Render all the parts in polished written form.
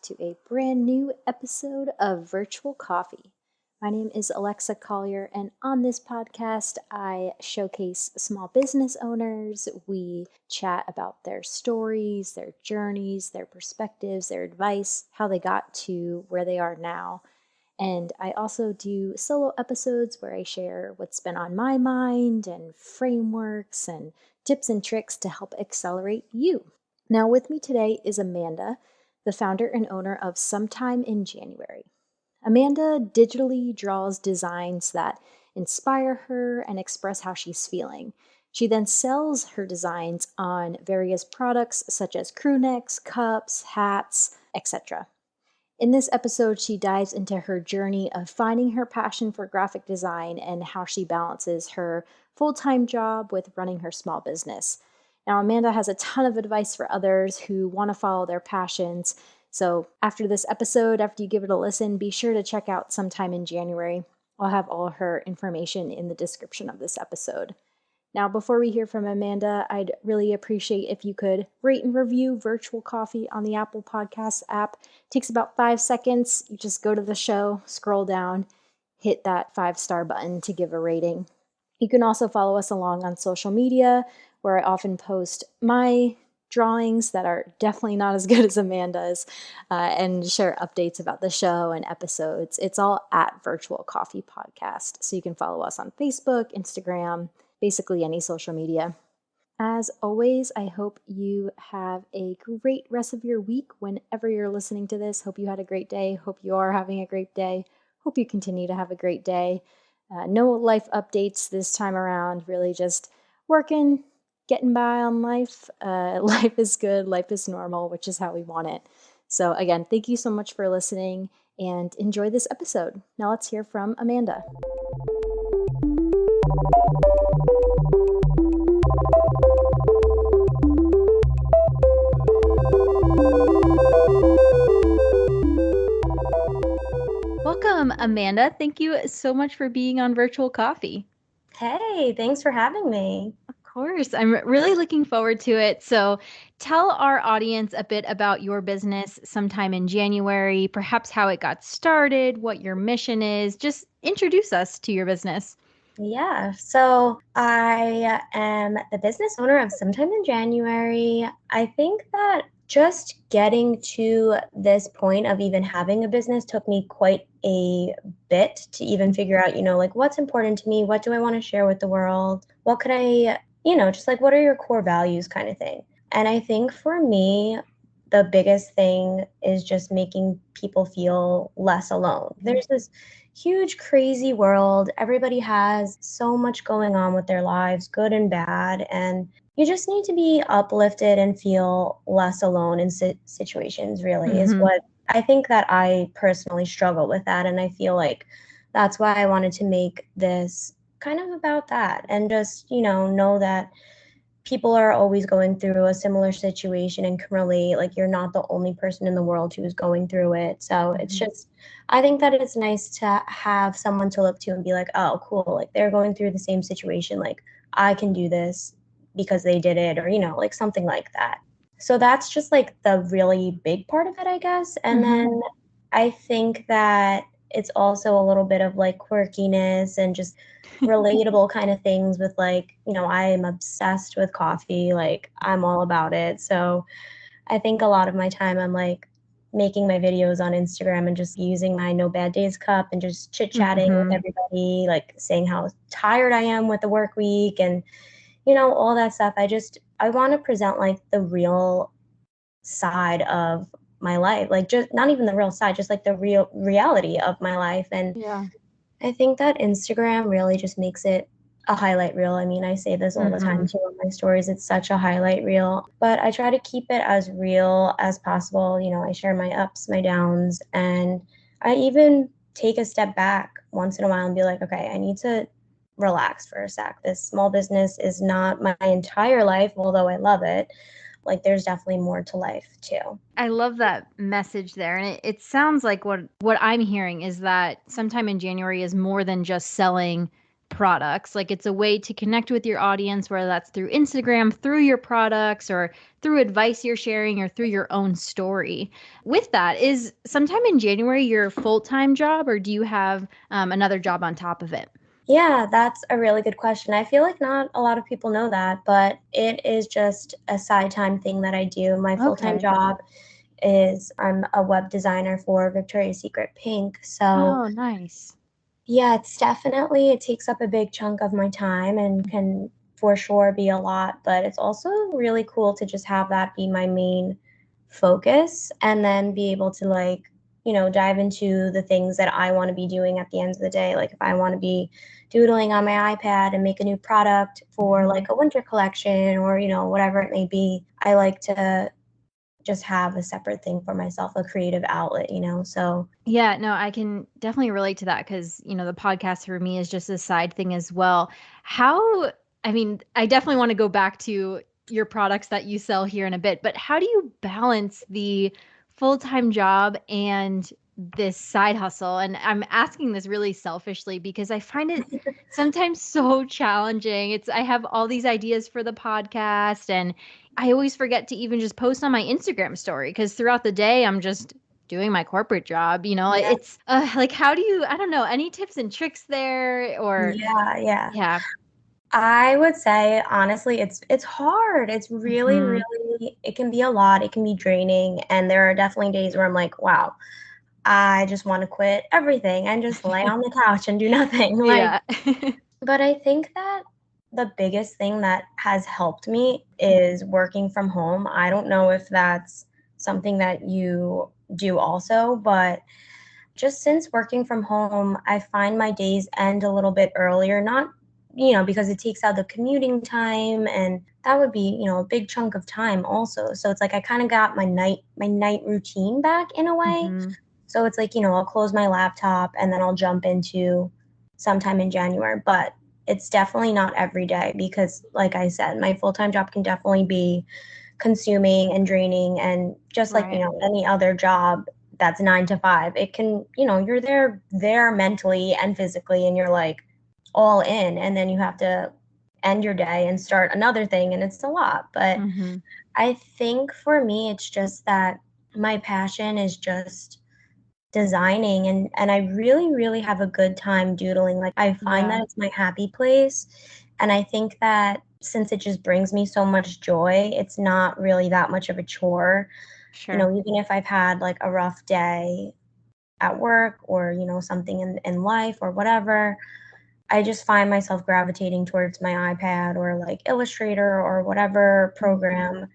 to a brand new episode of Virtual Coffee. My name is Alexa Collier, and on this podcast, I showcase small business owners. We chat about their stories, their journeys, their perspectives, their advice, how they got to where they are now. And I also do solo episodes where I share what's been on my mind and frameworks and tips and tricks to help accelerate you. Now, with me today is Amanda, the founder and owner of Sometime in January. Amanda digitally draws designs that inspire her and express how she's feeling. She then sells her designs on various products such as crew necks, cups, hats, etc. In this episode, she dives into her journey of finding her passion for graphic design and how she balances her full-time job with running her small business. Now, Amanda has a ton of advice for others who want to follow their passions. So after this episode, after you give it a listen, be sure to check out Sometime in January. I'll have all her information in the description of this episode. Now, before we hear from Amanda, I'd really appreciate if you could rate and review Virtual Coffee on the Apple Podcasts app. It takes about 5 seconds. You just go to the show, scroll down, hit that 5-star button to give a rating. You can also follow us along on social media, where I often post my drawings that are definitely not as good as Amanda's, and share updates about the show and episodes. It's all at Virtual Coffee Podcast. So you can follow us on Facebook, Instagram, basically any social media. As always, I hope you have a great rest of your week whenever you're listening to this. Hope you had a great day. Hope you are having a great day. Hope you continue to have a great day. No life updates this time around, really just working, getting by on life. Life is good, life is normal, which is how we want it. So again, thank you so much for listening and enjoy this episode. Now let's hear from Amanda. Welcome, Amanda. Thank you so much for being on Virtual Coffee. Hey, thanks for having me. Of course. I'm really looking forward to it. So tell our audience a bit about your business Sometime in January, perhaps how it got started, what your mission is. Just introduce us to your business. Yeah, so I am the business owner of Sometime in January. I think that just getting to this point of even having a business took me quite a bit to even figure out, like what's important to me, what do I want to share with the world, what could I, just like what are your core values kind of thing. And I think for me, the biggest thing is just making people feel less alone. There's this huge, crazy world. Everybody has so much going on with their lives, good and bad. And you just need to be uplifted and feel less alone in situations, really, is what I think that I personally struggle with that. And I feel like that's why I wanted to make this kind of about that and just, know that people are always going through a similar situation and can relate. Like you're not the only person in the world who's going through it. So it's just, I think that it's nice to have someone to look to and be like, oh, cool. Like they're going through the same situation. Like I can do this because they did it, or, like something like that. So that's just like the really big part of it, I guess. And then I think that it's also a little bit of like quirkiness and just relatable kind of things with like, I am obsessed with coffee. Like I'm all about it. So I think a lot of my time I'm like making my videos on Instagram and just using my No Bad Days cup and just chit-chatting with everybody, like saying how tired I am with the work week and, all that stuff. I want to present like the real side of my life, like just not even the real side, just like the real reality of my life. And I think that Instagram really just makes it a highlight reel. I mean, I say this all the time too on my stories. It's such a highlight reel, but I try to keep it as real as possible. I share my ups, my downs, and I even take a step back once in a while and be like, okay, I need to relax for a sec. This small business is not my entire life, although I love it. Like there's definitely more to life too. I love that message there. And it sounds like what I'm hearing is that Sometime in January is more than just selling products. Like it's a way to connect with your audience, whether that's through Instagram, through your products, or through advice you're sharing, or through your own story. With that, is sometime in January your full-time job, or do you have another job on top of it? Yeah, that's a really good question. I feel like not a lot of people know that, but it is just a side time thing that I do. My full-time Okay. job is I'm a web designer for Victoria's Secret Pink. So, Oh, nice. yeah, it's definitely it takes up a big chunk of my time and can for sure be a lot, but it's also really cool to just have that be my main focus and then be able to dive into the things that I want to be doing at the end of the day. Like if I want to be doodling on my iPad and make a new product for Mhm. like a winter collection or, whatever it may be, I like to just have a separate thing for myself, a creative outlet. So, Yeah, no, I can definitely relate to that because, the podcast for me is just a side thing as well. How, I mean, I definitely want to go back to your products that you sell here in a bit, but how do you balance the full-time job and this side hustle? And I'm asking this really selfishly because I find it sometimes so challenging. I have all these ideas for the podcast and I always forget to even just post on my Instagram story because throughout the day I'm just doing my corporate job, yeah. it's like how do you, I don't know, any tips and tricks there or Yeah, yeah. yeah. I would say honestly, it's hard. It's really, Hmm. really it can be a lot. It can be draining, and there are definitely days where I'm like, "Wow, I just want to quit everything and just lay on the couch and do nothing." Yeah. But I think that the biggest thing that has helped me is working from home. I don't know if that's something that you do also, but just since working from home, I find my days end a little bit earlier, not, because it takes out the commuting time and that would be, a big chunk of time also. So it's like I kind of got my night routine back in a way. Hmm. So it's like, I'll close my laptop and then I'll jump into sometime in January, but it's definitely not every day because like I said, my full-time job can definitely be consuming and draining and just like Right. any other job that's 9 to 5 it can you're there mentally and physically and you're like all in and then you have to end your day and start another thing and it's a lot but Hmm. I think for me it's just that my passion is just designing and I really really have a good time doodling like I find Yeah, that it's my happy place and I think that since it just brings me so much joy it's not really that much of a chore sure. even if I've had like a rough day at work or something in life or whatever I just find myself gravitating towards my iPad or like Illustrator or whatever Mhm. program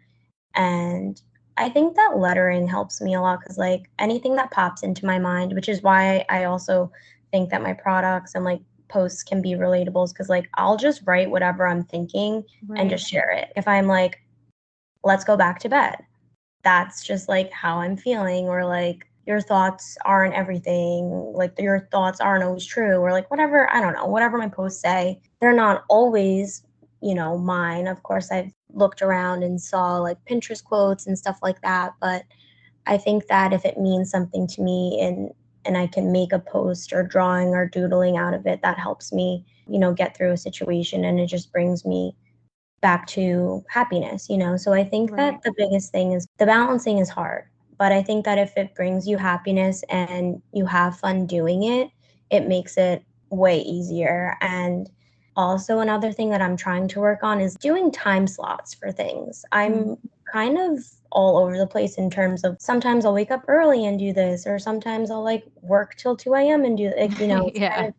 and I think that lettering helps me a lot because, like, anything that pops into my mind, which is why I also think that my products and like posts can be relatables because, like, I'll just write whatever I'm thinking and Right. just share it. If I'm like, let's go back to bed, that's just like how I'm feeling, or like, your thoughts aren't everything, like, your thoughts aren't always true, or like, whatever, I don't know, whatever my posts say, they're not always, mine. Of course, I've looked around and saw like Pinterest quotes and stuff like that, but I think that if it means something to me and I can make a post or drawing or doodling out of it, that helps me, get through a situation and it just brings me back to happiness. So I think that Right. the biggest thing is the balancing is hard, but I think that if it brings you happiness and you have fun doing it, it makes it way easier. And also another thing that I'm trying to work on is doing time slots for things. Mm. I'm kind of all over the place in terms of sometimes I'll wake up early and do this, or sometimes I'll like work till 2 a.m. and do it's Yeah.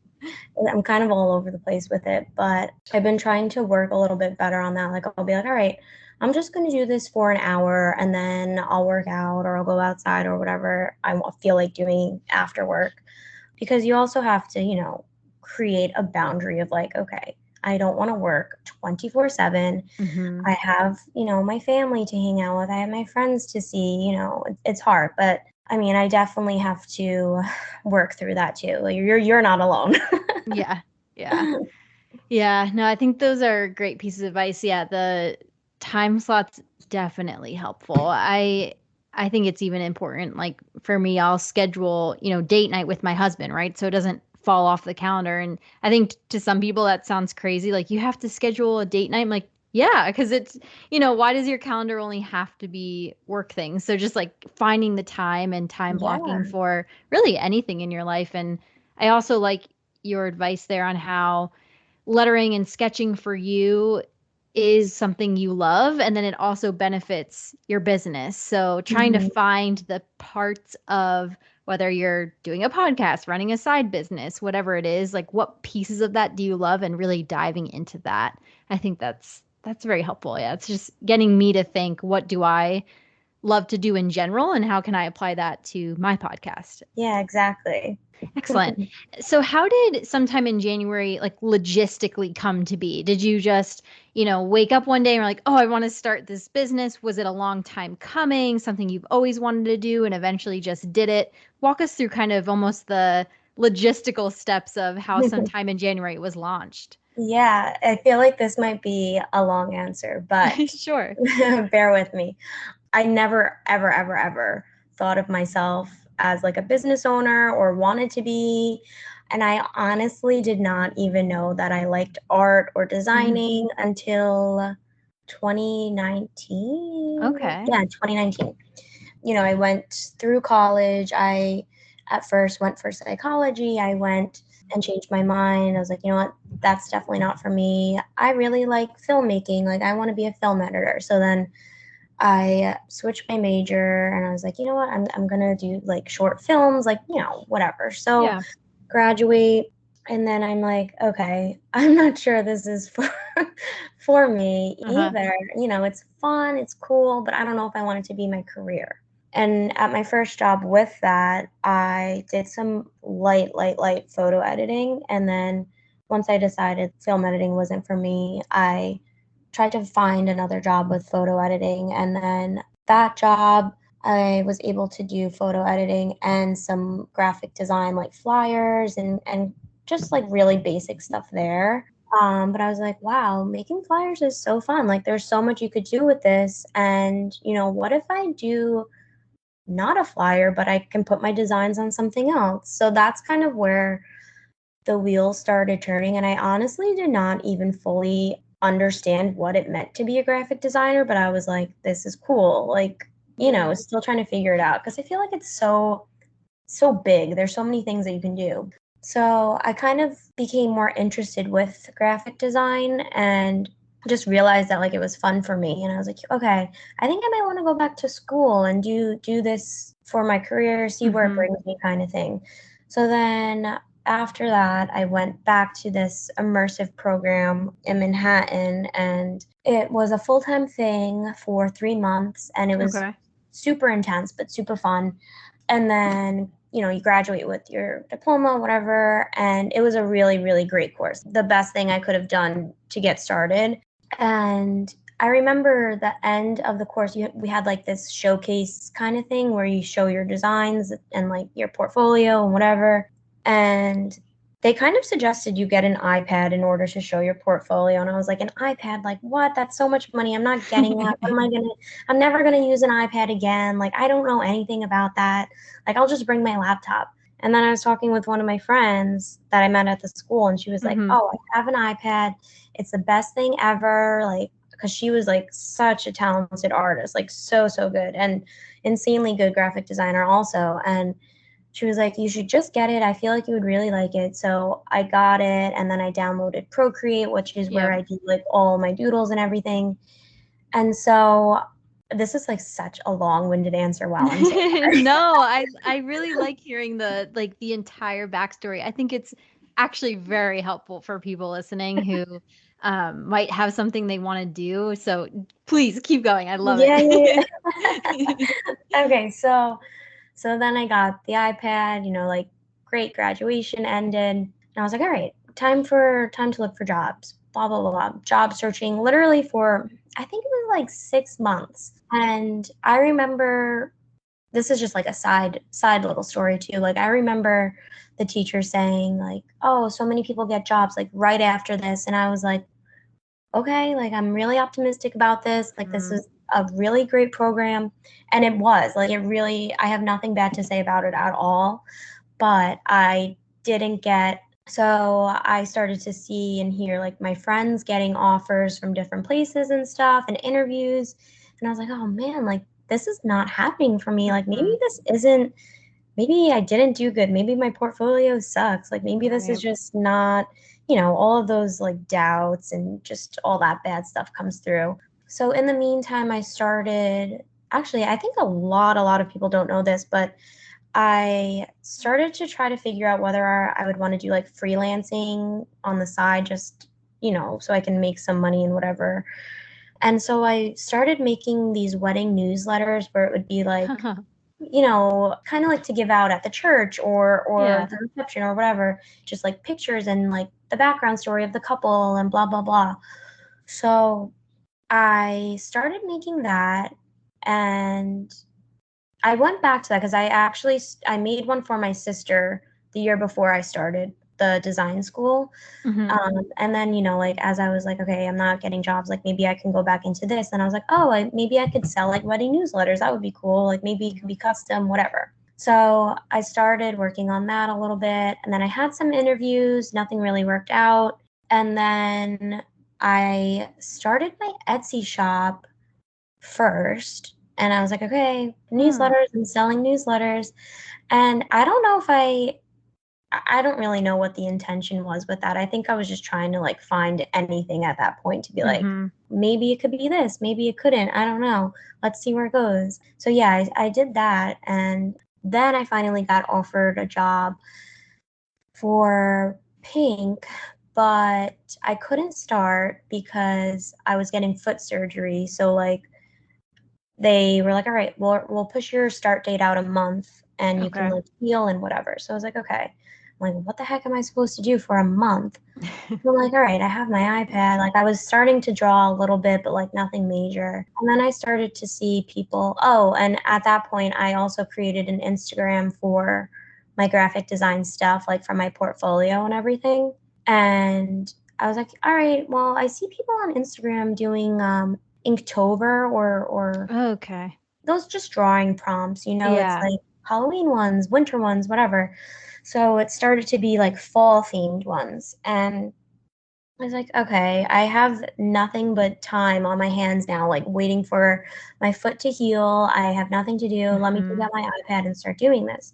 I'm kind of all over the place with it, but I've been trying to work a little bit better on that. Like, I'll be like, all right, I'm just going to do this for an hour and then I'll work out or I'll go outside or whatever feel like doing after work. Because you also have to, create a boundary of like, okay, I don't want to work 24/7. Hmm. I have, my family to hang out with. I have my friends to see, it's hard, but I mean, I definitely have to work through that too. Like, you're not alone. Yeah. Yeah. Yeah, no, I think those are great pieces of advice. Yeah, the time slots definitely helpful. I think it's even important like for me I'll schedule, date night with my husband, right? So it doesn't fall off the calendar. And I think to some people that sounds crazy. Like you have to schedule a date night. I'm like, yeah, because it's, why does your calendar only have to be work things? So just like finding the time and time blocking Yeah. for really anything in your life. And I also like your advice there on how lettering and sketching for you is something you love, and then it also benefits your business. So trying to Mhm. find the parts of whether you're doing a podcast, running a side business, whatever it is, like what pieces of that do you love and really diving into that. I think that's very helpful. Yeah, it's just getting me to think, what do I love to do in general and how can I apply that to my podcast? Yeah, exactly. Excellent. So how did sometime in January like logistically come to be? Did you just, wake up one day and were like, "Oh, I want to start this business." Was it a long time coming, something you've always wanted to do and eventually just did it? Walk us through kind of almost the logistical steps of how sometime in January it was launched. Yeah, I feel like this might be a long answer, but Sure. bear with me. I never, ever, ever, ever thought of myself as like a business owner or wanted to be. And I honestly did not even know that I liked art or Mm, designing until 2019. okay. Yeah, 2019. I went through college. I at first went for psychology. I went and changed my mind. I was like, you know what? That's definitely not for me. I really like filmmaking. Like, I want to be a film editor. So then I switched my major and I was like, you know what? I'm going to do like short films, like, whatever. So Yeah. graduate. And then I'm like, okay, I'm not sure this is for for me Uh-huh. either. It's fun, it's cool, but I don't know if I want it to be my career. And at my first job with that, I did some light photo editing. And then once I decided film editing wasn't for me, I tried to find another job with photo editing. And then that job, I was able to do photo editing and some graphic design, like flyers and just like really basic stuff there. But I was like, wow, making flyers is so fun. Like, there's so much you could do with this. And, what if I do not a flyer, but I can put my designs on something else? So that's kind of where the wheels started turning. And I honestly did not even fully understand what it meant to be a graphic designer, but I was like, this is cool. Like, Yeah. still trying to figure it out because I feel like it's so big. There's so many things that you can do. So I kind of became more interested with graphic design and just realized that like it was fun for me. And I was like, okay, I think I might want to go back to school and do this for my career, see where it Mm-hmm. brings me kind of thing. So then after that, I went back to this immersive program in Manhattan and it was a full-time thing for 3 months and it was Okay. super intense but super fun. And then you graduate with your diploma, whatever, and it was a really, really great course, the best thing I could have done to get started. And I remember the end of the course, we had like this showcase kind of thing where you show your designs and like your portfolio and whatever. And they kind of suggested you get an iPad in order to show your portfolio. And I was like, an iPad? Like, what? That's so much money. I'm not getting that. What am I going to, I'm never going to use an iPad again. Like, I don't know anything about that. Like, I'll just bring my laptop. And then I was talking with one of my friends that I met at the school, and she was like, Mm-hmm. oh, I have an iPad. It's the best thing ever. Like, because she was like such a talented artist, like so, so good and insanely good graphic designer also. And she was like, you should just get it. I feel like you would really like it. So I got it. And then I downloaded Procreate, which is where Yep. I do like all my doodles and everything. And so this is like such a long-winded answer. Wow, I'm so sorry. No, I really like hearing the entire backstory. I think it's actually very helpful for people listening who might have something they want to do. So please keep going. I love Yeah, yeah, it. yeah. Okay, so then I got the iPad, like great, graduation ended. And I was like, all right, time to look for jobs. Blah blah blah. Blah. Job searching literally for I think it was like 6 months. And I remember this is just like a side little story too. Like, I remember the teacher saying like, "Oh, so many people get jobs like right after this." And I was like, "Okay, like I'm really optimistic about this. Like, this Mm, is a really great program." And it was. Like, it really I have nothing bad to say about it at all. But I didn't get. So I started to see and hear like my friends getting offers from different places and stuff and interviews. And I was like, oh man, like this is not happening for me. Like maybe Mhm. this isn't, maybe I didn't do good. Maybe my portfolio sucks. Like maybe this is Right. just not, all of those like doubts and just all that bad stuff comes through. So in the meantime, I started, actually, I think a lot of people don't know this, but I started to try to figure out whether I would want to do like freelancing on the side, just, so I can make some money and whatever. And so I started making these wedding newsletters where it would be like, kind of like to give out at the church or Yeah. the reception or whatever, just like pictures and like the background story of the couple and blah blah blah. So I started making that, and I went back to that because I made one for my sister the year before I started the design school. Mhm. And then, like as I was like, okay, I'm not getting jobs, like maybe I can go back into this. And I was like, oh, maybe I could sell like wedding newsletters. That would be cool. Like maybe it could be custom, whatever. So I started working on that a little bit. And then I had some interviews, nothing really worked out. And then I started my Etsy shop first. And I was like, okay, Hmm. newsletters, I'm selling newsletters. And I don't know if I don't really know what the intention was with that. I think I was just trying to like find anything at that point to be like, Mhm. maybe it could be this, maybe it couldn't. I don't know. Let's see where it goes. So yeah, I did that. And then I finally got offered a job for Pink, but I couldn't start because I was getting foot surgery. So like they were like, all right, we'll push your start date out a month and you can Okay. like heal and whatever. So I was like, okay. I'm like, what the heck am I supposed to do for a month? I'm like, all right, I have my iPad. Like I was starting to draw a little bit, but like nothing major. And then I started to see people. Oh, and at that point, I also created an Instagram for my graphic design stuff, like for my portfolio and everything. And I was like, all right, well, I see people on Instagram doing Inktober or Okay. those just drawing prompts, it's Yeah. like Halloween ones, winter ones, whatever. So it started to be like fall themed ones. And I was like, okay, I have nothing but time on my hands now, like waiting for my foot to heal. I have nothing to do. Let me take Mhm. out my iPad and start doing this.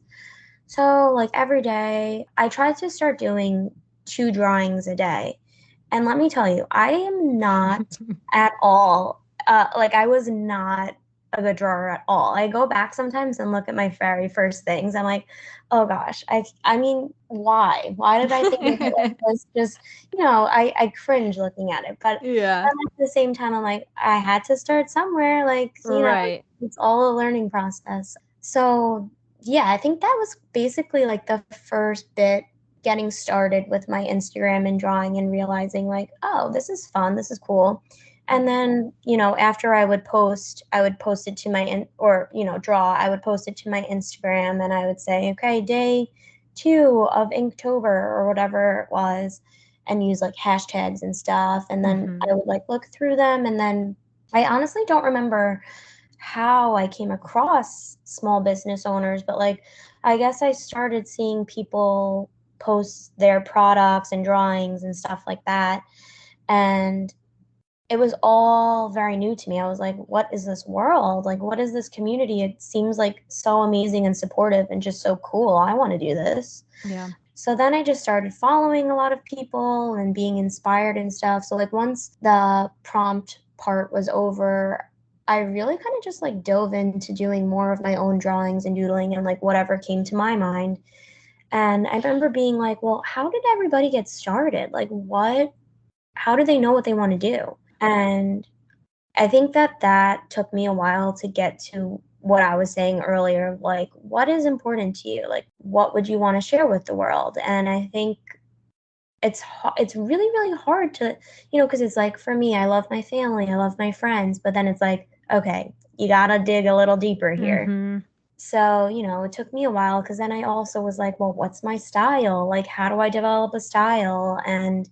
So, like every day, I try to start doing 2 drawings a day. And let me tell you, I am not at all, like, I was not a good drawer at all. I go back sometimes and look at my very first things. I'm like, oh gosh, I mean, why? Why did I think of it like this? Just, I cringe looking at it. But Yeah. then at the same time, I'm like, I had to start somewhere. Like, Right. it's all a learning process. So yeah, I think that was basically like the first bit getting started with my Instagram and drawing and realizing like, oh, this is fun, this is cool. And then, after I would post it to my or, draw, I would post it to my Instagram and I would say, okay, day 2 of Inktober or whatever it was, and use like hashtags and stuff. And then Mhm. I would like look through them, and then I honestly don't remember how I came across small business owners, but like I guess I started seeing people post their products and drawings and stuff like that. And it was all very new to me. I was like, what is this world? Like, what is this community? It seems like so amazing and supportive and just so cool. I want to do this. Yeah. So then I just started following a lot of people and being inspired and stuff. So like once the prompt part was over, I really kind of just like dove into doing more of my own drawings and doodling and like whatever came to my mind. And I remember being like, well, how did everybody get started? Like how do they know what they want to do? And I think that took me a while to get to what I was saying earlier, like what is important to you? Like what would you want to share with the world? And I think it's really really hard to, because it's like for me, I love my family, I love my friends, but then it's like, okay, you got to dig a little deeper here. Mhm. So, it took me a while because then I also was like, well, what's my style? Like how do I develop a style? And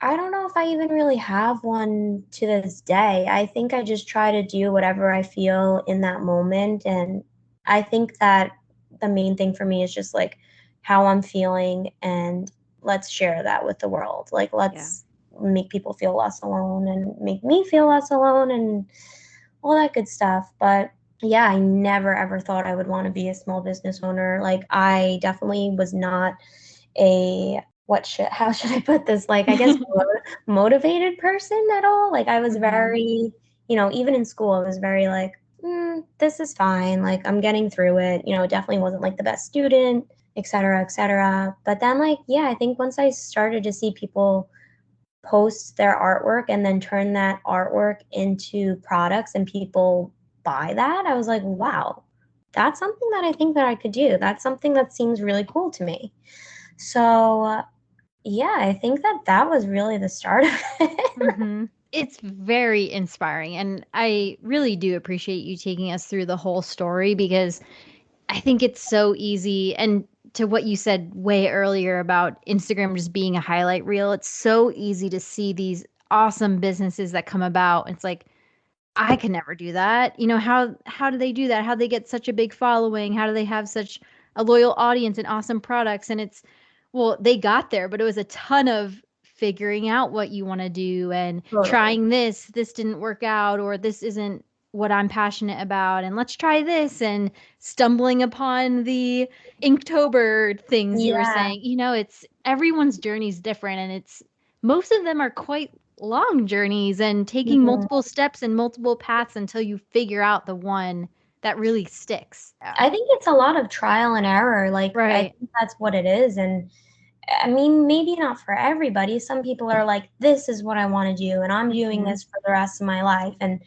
I don't know if I even really have one to this day. I think I just try to do whatever I feel in that moment. And I think that the main thing for me is just like how I'm feeling, and let's share that with the world. Like, Yeah. let's make people feel less alone and make me feel less alone and all that good stuff. But yeah, I never ever thought I would want to be a small business owner. Like, I definitely was not a how should I put this? Like, I guess motivated person at all. Like, I was Hmm. very, even in school, I was very like, this is fine. Like, I'm getting through it. Definitely wasn't like the best student, et cetera, et cetera. But then, like, yeah, I think once I started to see people post their artwork and then turn that artwork into products and people buy that, I was like, wow, that's something that I think that I could do. That's something that seems really cool to me. So, yeah, I think that that was really the start of it. Hmm. It's very inspiring. And I really do appreciate you taking us through the whole story because I think it's so easy. And to what you said way earlier about Instagram just being a highlight reel, it's so easy to see these awesome businesses that come about. It's like, I could never do that. How do they do that? How do they get such a big following? How do they have such a loyal audience and awesome products? And it's well, they got there, but it was a ton of figuring out what you want to do and Totally. trying this. This didn't work out, or this isn't what I'm passionate about, and let's try this and stumbling upon the Inktober things you were Yeah, saying. It's everyone's journey is different and it's most of them are quite long journeys and taking mhm. multiple steps and multiple paths until you figure out the one that really sticks. Yeah. I think it's a lot of trial and error. Like, I Right. think that's what it is. And I mean, maybe not for everybody. Some people are like, this is what I want to do, and I'm doing Hmm. this for the rest of my life. And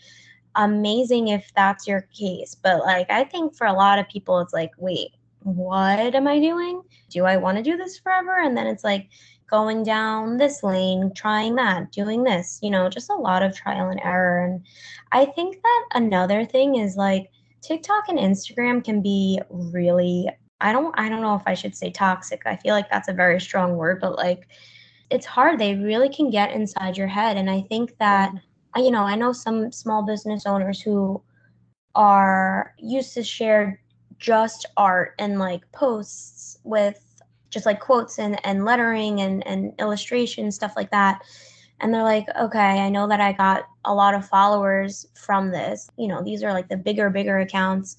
amazing if that's your case. But like, I think for a lot of people, it's like, wait, what am I doing? Do I want to do this forever? And then it's like going down this lane, trying that, doing this, just a lot of trial and error. And I think that another thing is like TikTok and Instagram can be really, I don't know if I should say toxic. I feel like that's a very strong word, but like it's hard. They really can get inside your head. And I think that, Yeah. I know some small business owners who are used to share just art and like posts with just like quotes and lettering and illustration, stuff like that. And they're like, okay, I know that I got a lot of followers from this. These are like the bigger accounts.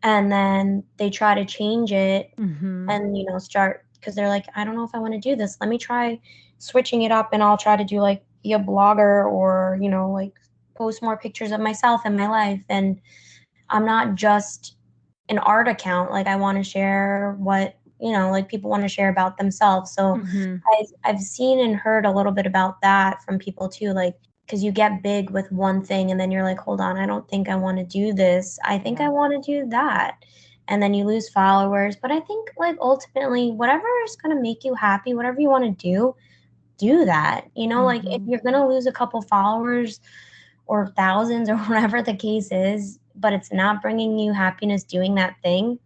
And then they try to change it Hmm. and start because they're like, I don't know if I want to do this. Let me try switching it up and I'll try to do like be a blogger or like post more pictures of myself and my life. And I'm not just an art account. Like, I want to share what like people want to share about themselves. So Hmm. I've seen and heard a little bit about that from people too, like because you get big with one thing and then you're like, hold on, I don't think I want to do this. I think Yeah. I want to do that. And then you lose followers. But I think like ultimately, whatever is going to make you happy, whatever you want to do that. Like if Hmm. you're going to lose a couple followers or thousands or whatever the case is, but it's not bringing you happiness doing that thing,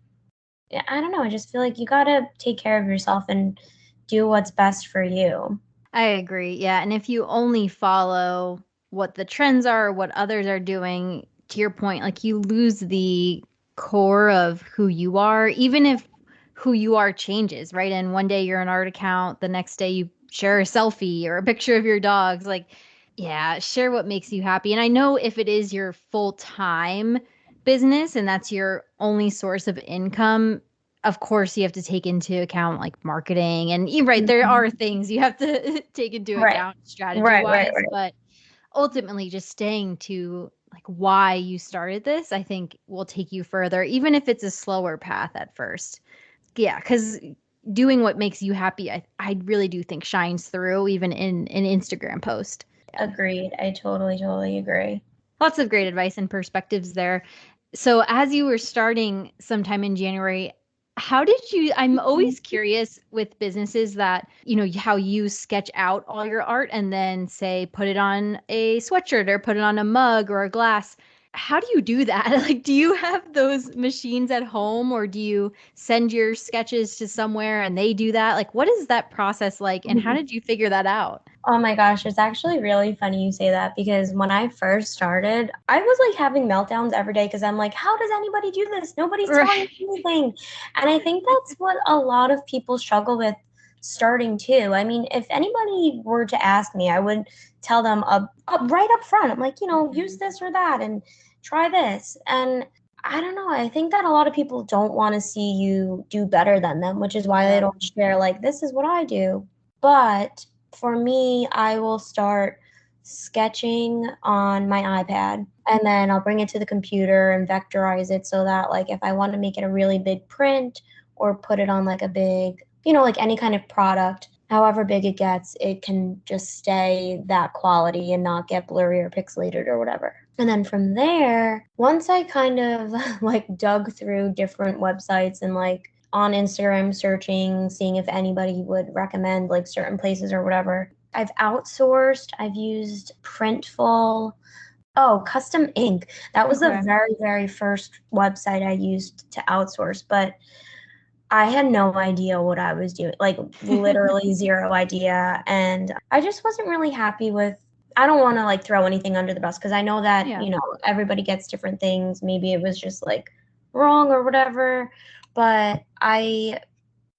I don't know. I just feel like you got to take care of yourself and do what's best for you. I agree. Yeah. And if you only follow what the trends are, what others are doing, to your point, like you lose the core of who you are, even if who you are changes, right? And one day you're an art account, the next day you share a selfie or a picture of your dogs. Like, yeah, share what makes you happy. And I know if it is your full-time business and that's your only source of income, of course you have to take into account like marketing and you're right, there Mhm. are things you have to take into Right. account strategy Right, right, wise, right. but ultimately just staying to like why you started this, I think will take you further, even if it's a slower path at first. Yeah, because doing what makes you happy, I really do think shines through even in an Instagram post. Yeah. Agreed. I totally, totally agree. Lots of great advice and perspectives there. So, as you were starting sometime in January, how did you? I'm always curious with businesses that, how you sketch out all your art and then say, put it on a sweatshirt or put it on a mug or a glass. How do you do that? Like, do you have those machines at home or do you send your sketches to somewhere and they do that? Like, what is that process like and how did you figure that out? Oh my gosh, it's actually really funny you say that because when I first started, I was like having meltdowns every day because I'm like, how does anybody do this? Nobody's telling Right. me anything. And I think that's what a lot of people struggle with starting too. I mean, if anybody were to ask me, I would tell them right up front, I'm like, use Mhm. this or that and try this. And I don't know. I think that a lot of people don't want to see you do better than them, which is why they Yep. don't share, like, this is what I do. But for me, I will start sketching on my iPad and then I'll bring it to the computer and vectorize it so that like if I want to make it a really big print or put it on like a big, like any kind of product, however big it gets, it can just stay that quality and not get blurry or pixelated or whatever. And then from there, once I kind of like dug through different websites and like on Instagram searching, seeing if anybody would recommend like certain places or whatever. I've outsourced, I've used Printful. Oh, Custom Ink. That was the Okay. very, very first website I used to outsource, but I had no idea what I was doing, like literally zero idea. And I just wasn't really happy with. I don't want to like throw anything under the bus because I know that, Yeah. everybody gets different things. Maybe it was just like wrong or whatever. But I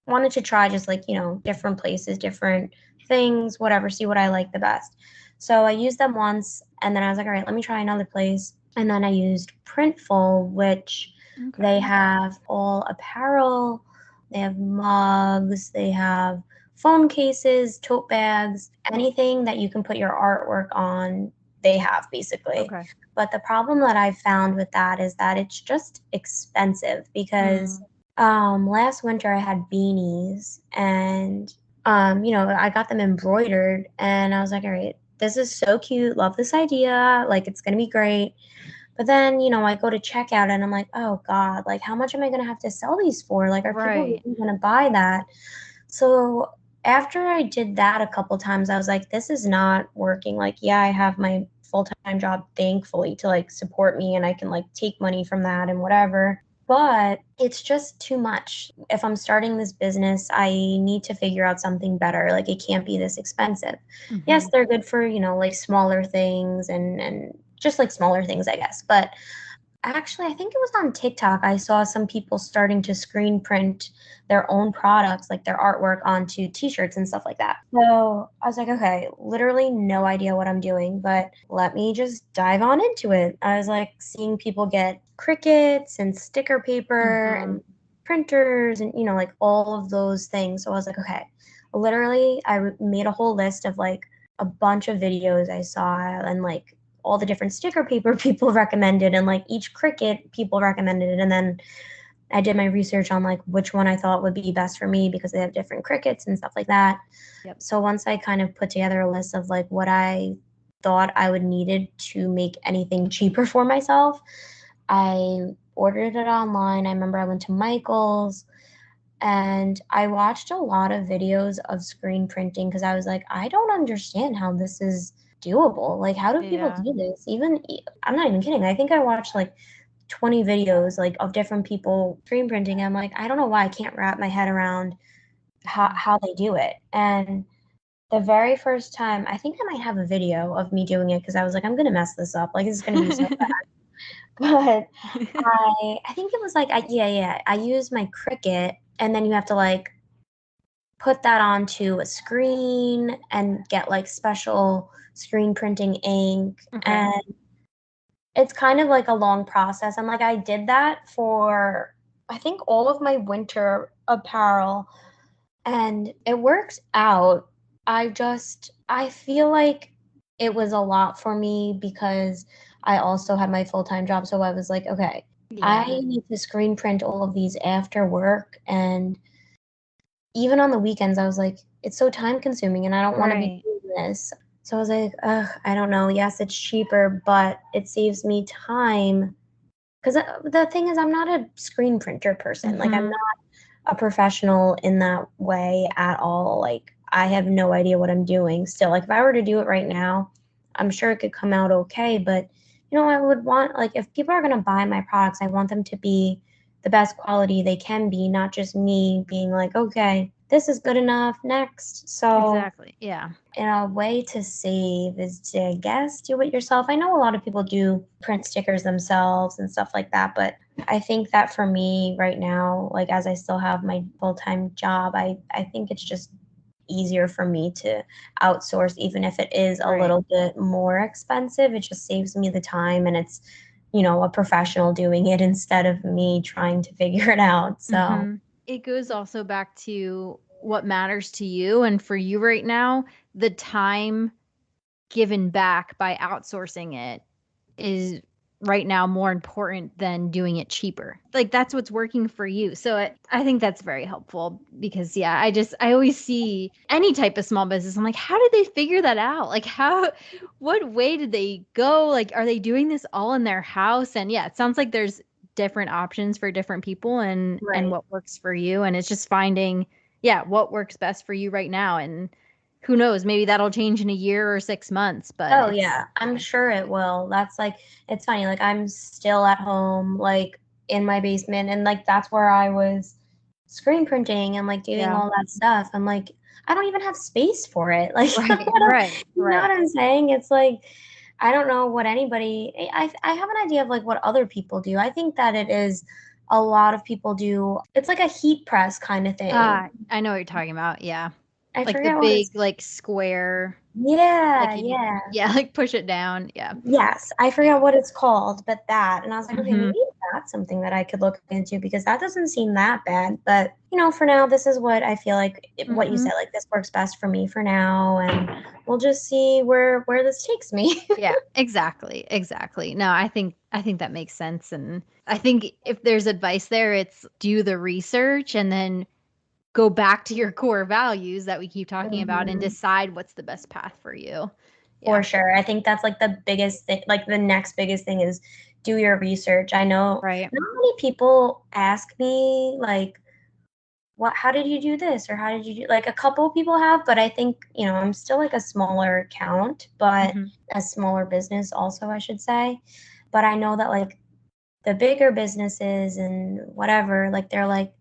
wanted to try just like, different places, different things, whatever, see what I like the best. So I used them once and then I was like, all right, let me try another place. And then I used Printful, which they Okay. have all apparel, they have mugs, they have phone cases, tote bags, anything that you can put your artwork on, they have basically. Okay. But the problem that I've found with that is that it's just expensive because Mm. last winter I had beanies and I got them embroidered and I was like, all right, this is so cute. Love this idea. Like it's gonna be great. But then, I go to checkout and I'm like, oh God, like how much am I gonna have to sell these for? Like, are people Right. really gonna buy that? So after I did that a couple times, I was like, this is not working. Like, yeah, I have my full-time job, thankfully, to like support me and I can like take money from that and whatever. But it's just too much. If I'm starting this business, I need to figure out something better. Like it can't be this expensive. Yes, Hmm. they're good for, like smaller things and just like smaller things, I guess. But actually, I think it was on TikTok. I saw some people starting to screen print their own products, like their artwork, onto t-shirts and stuff like that. So I was like, okay, literally no idea what I'm doing, but let me just dive on into it. I was like seeing people get Cricuts and sticker paper Hmm. and printers and, like all of those things. So I was like, okay, literally, made a whole list of like a bunch of videos I saw and like all the different sticker paper people recommended and like each Cricut people recommended. And then I did my research on like which one I thought would be best for me because they have different Cricuts and stuff like that. Yep. So once I kind of put together a list of like what I thought I would needed to make anything cheaper for myself, I ordered it online. I remember I went to Michael's and I watched a lot of videos of screen printing because I was like, I don't understand how this is doable. Like, how do people Yeah. do this? I'm not even kidding. I think I watched like 20 videos like of different people screen printing. I'm like, I don't know why I can't wrap my head around Yeah. how they do it. And the very first time, I think I might have a video of me doing it because I was like, I'm gonna mess this up. Like, this is gonna be so bad. But I think it was like, yeah, I used my Cricut, and then you have to like put that onto a screen and get like special screen printing ink. Okay. And it's kind of like a long process. And like I did that for I think all of my winter apparel and it works out. I feel like it was a lot for me because I also had my full-time job. So I was like, okay, I Yeah. need to screen print all of these after work and even on the weekends, I was like, it's so time consuming and I don't want to be Right. doing this. So I was like, ugh, I don't know. Yes, it's cheaper, but it saves me time. Because the thing is, I'm not a screen printer person. Like, I'm Hmm. not a professional in that way at all. Like, I have no idea what I'm doing still. Like, if I were to do it right now, I'm sure it could come out okay, but I would want, like, if people are going to buy my products, I want them to be the best quality they can be, not just me being like, okay, this is good enough, next. So, Exactly. Yeah. in a way to save is to, I guess, do it yourself. I know a lot of people do print stickers themselves and stuff like that, but I think that for me right now, like as I still have my full-time job, I think it's just easier for me to outsource, even if it is a Right. little bit more expensive. It just saves me the time, and it's, a professional doing it instead of me trying to figure it out. So, It goes also back to what matters to you. And for you right now, the time given back by outsourcing it is right now more important than doing it cheaper. Like that's what's working for you. So I think that's very helpful because yeah, I always see any type of small business. I'm like, how did they figure that out? Like what way did they go? Like, are they doing this all in their house? And yeah, it sounds like there's different options for different people and right. what works for you. And it's just finding, yeah, what works best for you right now. And who knows, maybe that'll change in a year or 6 months, but Oh it's yeah, I'm yeah. sure it will. That's like, it's funny, like I'm still at home, like in my basement, and like that's where I was screen printing and like doing Yeah. all that stuff. I'm like, I don't even have space for it. Like, Right, right, you know right. what I'm saying? It's like, I don't know what anybody, I have an idea of like what other people do. I think that it is a lot of people do. It's like a heat press kind of thing. I know what you're talking about. Yeah. I Like the forget what big, it's. like square, like Yeah, you need, yeah. yeah, like push it down. Yeah. Yes, I forget what it's called, but that, and I was like, okay, hmm maybe that's something that I could look into because that doesn't seem that bad. But, for now, this is what I feel like, what you hmm said, like this works best for me for now, and we'll just see where this takes me. Yeah, exactly. Exactly. No, I think that makes sense. And I think if there's advice there, it's do the research and then go back to your core values that we keep talking about and Mhm. decide what's the best path for you. For Yeah. sure. I think that's like the biggest thing, like the next biggest thing is do your research. I know Right. not many people ask me, like, how did you do this or how did you do, like a couple of people have, but I think, I'm still like a smaller account, but hmm a smaller business also, I should say. But I know that like the bigger businesses and whatever, like they're like,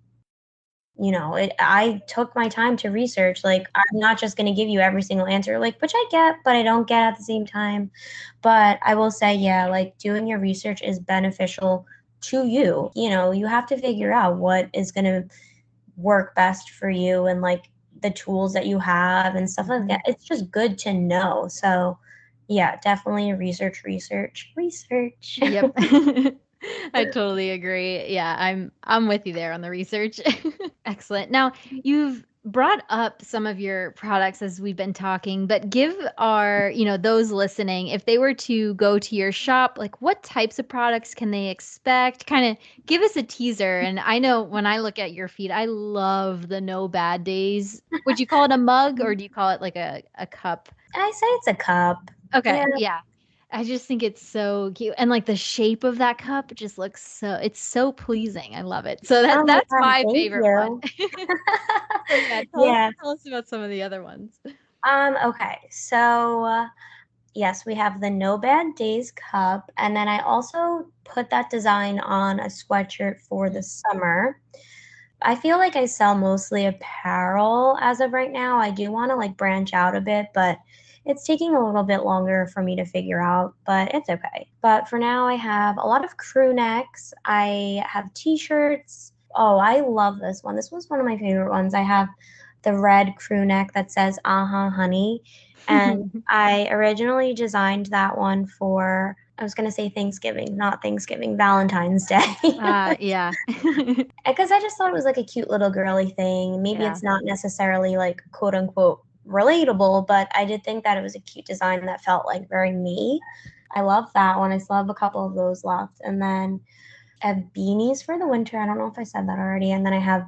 I took my time to research. Like, I'm not just going to give you every single answer, like, which I get, but I don't get at the same time. But I will say, yeah, like doing your research is beneficial to you. You have to figure out what is going to work best for you and like the tools that you have and stuff like hmm that. It's just good to know. So, yeah, definitely research, research, research. Yep. I totally agree. Yeah, I'm with you there on the research. Excellent. Now, you've brought up some of your products as we've been talking, but give those listening, if they were to go to your shop, like what types of products can they expect? Kind of give us a teaser. And I know when I look at your feed, I love the no bad days. Would you call it a mug or do you call it like a cup? I say it's a cup. Yeah. Okay, yeah. I just think it's so cute. And like the shape of that cup just looks it's so pleasing. I love it. So Oh my that's God, my thank favorite one. you. So yeah, Yes. tell us about some of the other ones. Okay. So, yes, we have the No Bad Days cup, and then I also put that design on a sweatshirt for the summer. I feel like I sell mostly apparel as of right now. I do want to like branch out a bit, but it's taking a little bit longer for me to figure out, but it's okay. But for now, I have a lot of crew necks. I have t-shirts. Oh, I love this one. This was one of my favorite ones. I have the red crew neck that says "Uh-huh, honey." And I originally designed that one for, I was going to say Thanksgiving, not Thanksgiving, Valentine's Day. Yeah. Because I just thought it was like a cute little girly thing. Maybe Yeah. it's not necessarily like quote unquote relatable, but I did think that it was a cute design that felt like very me. I love that one. I still have a couple of those left. And then I have beanies for the winter. I don't know if I said that already. And then I have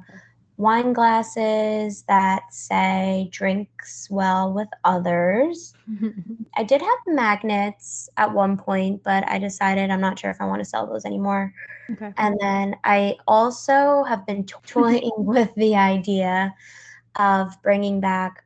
wine glasses that say drinks well with others. I did have magnets at one point, but I decided I'm not sure if I want to sell those anymore. Okay. And then I also have been toying with the idea of bringing back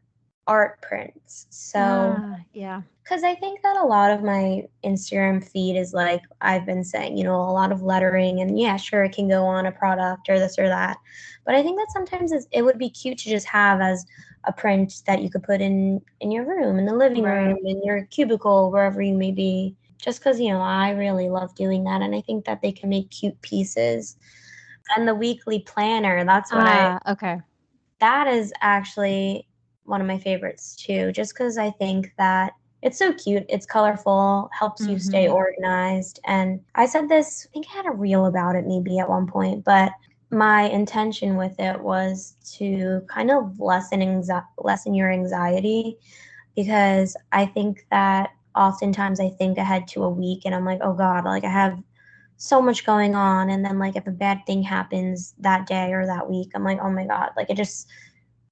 art prints. So Yeah. Because I think that a lot of my Instagram feed is like I've been saying, a lot of lettering, and yeah, sure, it can go on a product or this or that. But I think that sometimes it would be cute to just have as a print that you could put in your room, in the living Right. room, in your cubicle, wherever you may be. Just because, I really love doing that, and I think that they can make cute pieces. And the weekly planner, Ah, okay. that is actually one of my favorites too, just because I think that it's so cute, it's colorful, helps you stay Mm-hmm. organized. And I said this, I think I had a reel about it maybe at one point, but my intention with it was to kind of lessen your anxiety, because I think that oftentimes I think ahead to a week and I'm like, oh God, like I have so much going on. And then, like, if a bad thing happens that day or that week, I'm like, oh my God, like it just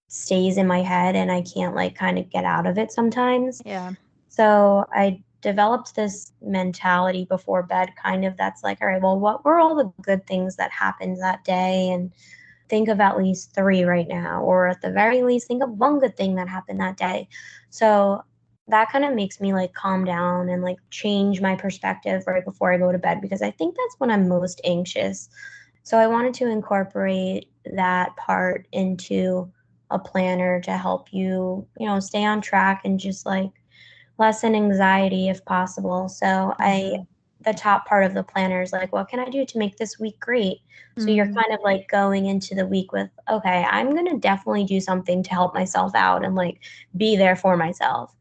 stays in my head and I can't like kind of get out of it sometimes. Yeah. So I developed this mentality before bed, kind of, that's like, all right, well, what were all the good things that happened that day? And think of at least three right now, or at the very least, think of one good thing that happened that day. So that kind of makes me like calm down and like change my perspective right before I go to bed, because I think that's when I'm most anxious. So I wanted to incorporate that part into a planner to help you, stay on track and just like lessen anxiety if possible. So Mm-hmm. the top part of the planner is like, what can I do to make this week great? So you're Mm. kind of like going into the week with, okay, I'm going to definitely do something to help myself out and like be there for myself.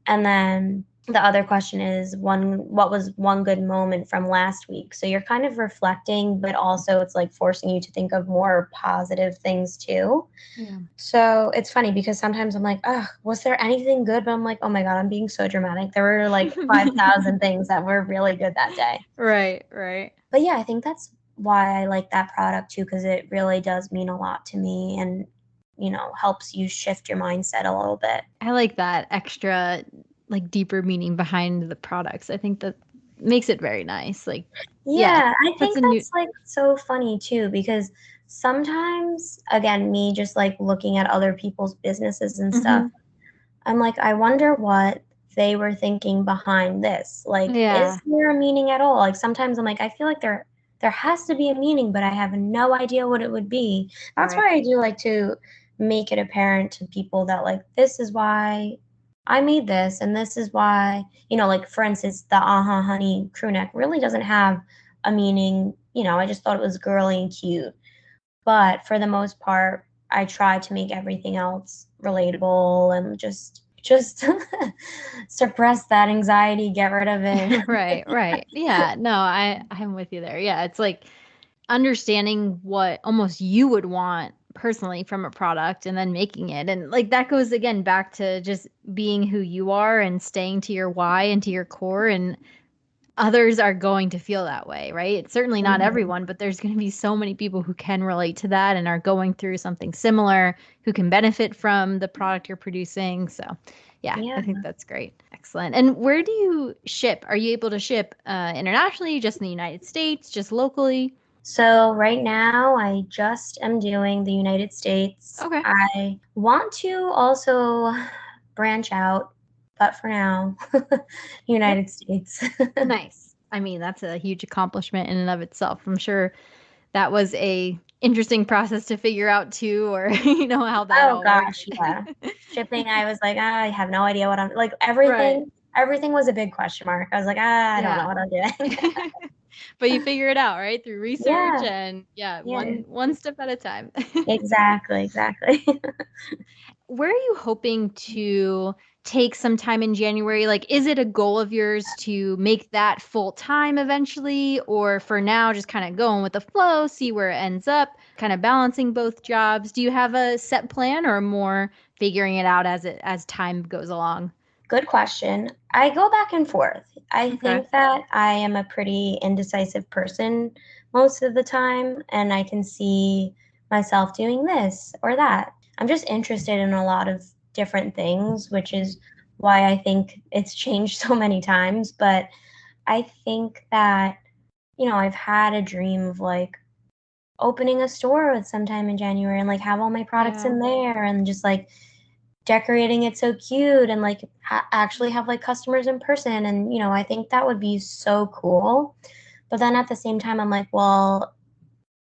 And then the other question is, what was one good moment from last week? So you're kind of reflecting, but also it's like forcing you to think of more positive things too. Yeah. So it's funny because sometimes I'm like, oh, was there anything good? But I'm like, oh my God, I'm being so dramatic. There were like 5,000 things that were really good that day. Right, right. But yeah, I think that's why I like that product too, because it really does mean a lot to me, and, helps you shift your mindset a little bit. I like that extra, like deeper meaning behind the products. I think that makes it very nice. Like, yeah, Yeah, I puts think a new. that's like so funny too, because sometimes, again, me just like looking at other people's businesses and stuff, Hmm. I'm like, I wonder what they were thinking behind this. Like, is Yeah, there a meaning at all? Like sometimes I'm like, I feel like there has to be a meaning, but I have no idea what it would be. That's right. why I do like to make it apparent to people that like this is why I made this, and this is why, like for instance, the Aha Honey crew neck really doesn't have a meaning. I just thought it was girly and cute. But for the most part, I try to make everything else relatable and just suppress that anxiety, get rid of it. Right, right. Yeah, no, I'm with you there. Yeah, it's like understanding what almost you would want personally from a product and then making it. And like that goes again back to just being who you are and staying to your why and to your core, and others are going to feel that way, right? It's certainly not Mhm. everyone, but there's going to be so many people who can relate to that and are going through something similar, who can benefit from the product you're producing. So, yeah, I Yeah. think that's great. Excellent. And where do you ship? Are you able to ship internationally, just in the United States, just locally? So right now, I just am doing the United States. Okay. I want to also branch out, but for now, Yep. United States. Nice. I mean, that's a huge accomplishment in and of itself. I'm sure that was a interesting process to figure out too, or how that Oh all works. gosh, yeah. Shipping, I was like, I have no idea what I'm like, Right. everything was a big question mark. I was like, I don't know Yeah. what I'm doing. But you figure it out, right? Through research Yeah, and yeah, yeah. one step at a time. Exactly, exactly. Where are you hoping to take some time in January? Like, is it a goal of yours to make that full time eventually? Or for now, just kind of going with the flow, see where it ends up, kind of balancing both jobs? Do you have a set plan or more figuring it out as time goes along? Good question. I go back and forth. I Okay. think that I am a pretty indecisive person most of the time, and I can see myself doing this or that. I'm just interested in a lot of different things, which is why I think it's changed so many times. But I think that, I've had a dream of like opening a store with sometime in January and like have all my products Yeah. in there and just like decorating it so cute and like actually have like customers in person. And, I think that would be so cool. But then at the same time, I'm like, well,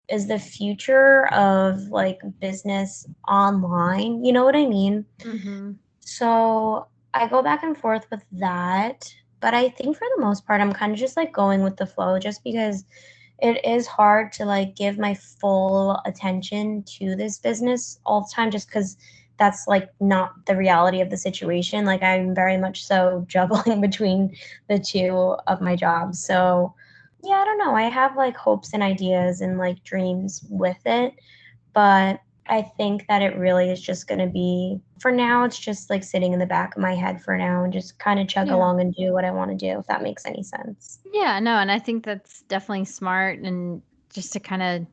is the future of like business online? You know what I mean? Mm-hmm. So I go back and forth with that. But I think for the most part, I'm kind of just like going with the flow just because it is hard to like give my full attention to this business all the time just because that's like not the reality of the situation. Like I'm very much so juggling between the two of my jobs. So yeah, I don't know. I have like hopes and ideas and like dreams with it, but I think that it really is just going to be, for now, it's just like sitting in the back of my head for now and just kind of chug Yeah. along and do what I want to do, if that makes any sense. Yeah, no, and I think that's definitely smart and just to kind of,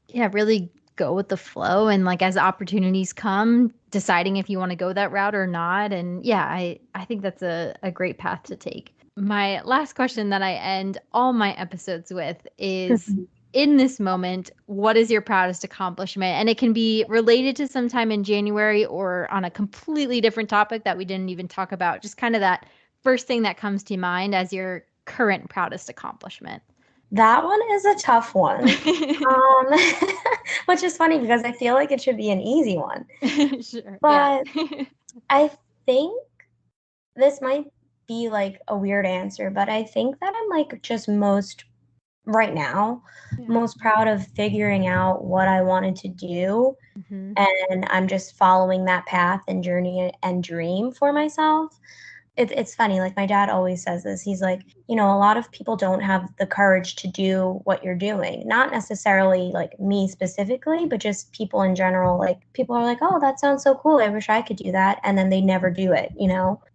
yeah, really go with the flow and like as opportunities come, deciding if you want to go that route or not. And yeah, I think that's a great path to take. My last question that I end all my episodes with is in this moment, what is your proudest accomplishment? And it can be related to sometime in January or on a completely different topic that we didn't even talk about. Just kind of that first thing that comes to mind as your current proudest accomplishment. That one is a tough one. Um, which is funny because I feel like it should be an easy one. Sure. Yeah. But I think this might be like a weird answer, but I think that I'm like just most right now, Yeah. most proud of figuring out what I wanted to do. Hmm. And I'm just following that path and journey and dream for myself. It's funny, like my dad always says this. He's like, a lot of people don't have the courage to do what you're doing. Not necessarily like me specifically, but just people in general. Like people are like, oh, that sounds so cool. I wish I could do that. And then they never do it.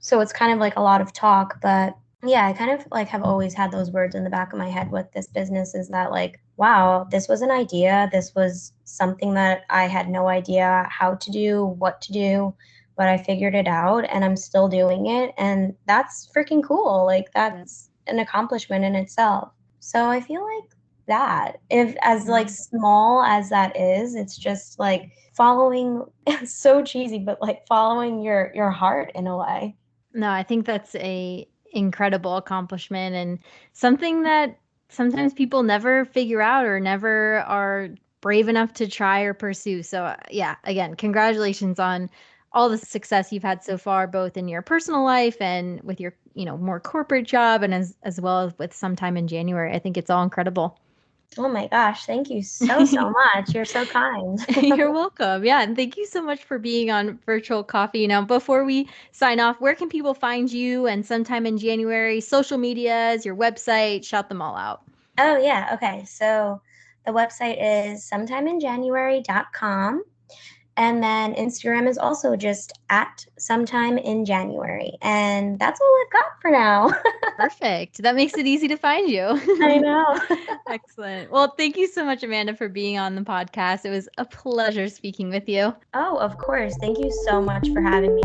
So it's kind of like a lot of talk, but yeah, I kind of like have always had those words in the back of my head with this business is that like, wow, this was an idea. This was something that I had no idea how to do, what to do, but I figured it out and I'm still doing it. And that's freaking cool. Like, Yeah. that's an accomplishment in itself. So I feel like that, if as like Mhm. small as that is, it's just like following, it's so cheesy, but like following your heart in a way. No, I think that's a incredible accomplishment and something that sometimes people never figure out or never are brave enough to try or pursue. So, yeah, again, congratulations on all the success you've had so far, both in your personal life and with your, more corporate job and as well as with sometime in January. I think it's all incredible. Oh my gosh, thank you so, so much. You're so kind. You're welcome. Yeah, and thank you so much for being on Virtual Coffee. Now, before we sign off, where can people find you and sometime in January, social medias, your website, shout them all out. Oh, yeah. Okay. So the website is sometimeinjanuary.com. And then Instagram is also just at sometime in January. And that's all I've got for now. Perfect. That makes it easy to find I you. know. Excellent. Well, thank you so much, Amanda, for being on the podcast. It was a pleasure speaking with you. Oh, of course. Thank you so much for having me.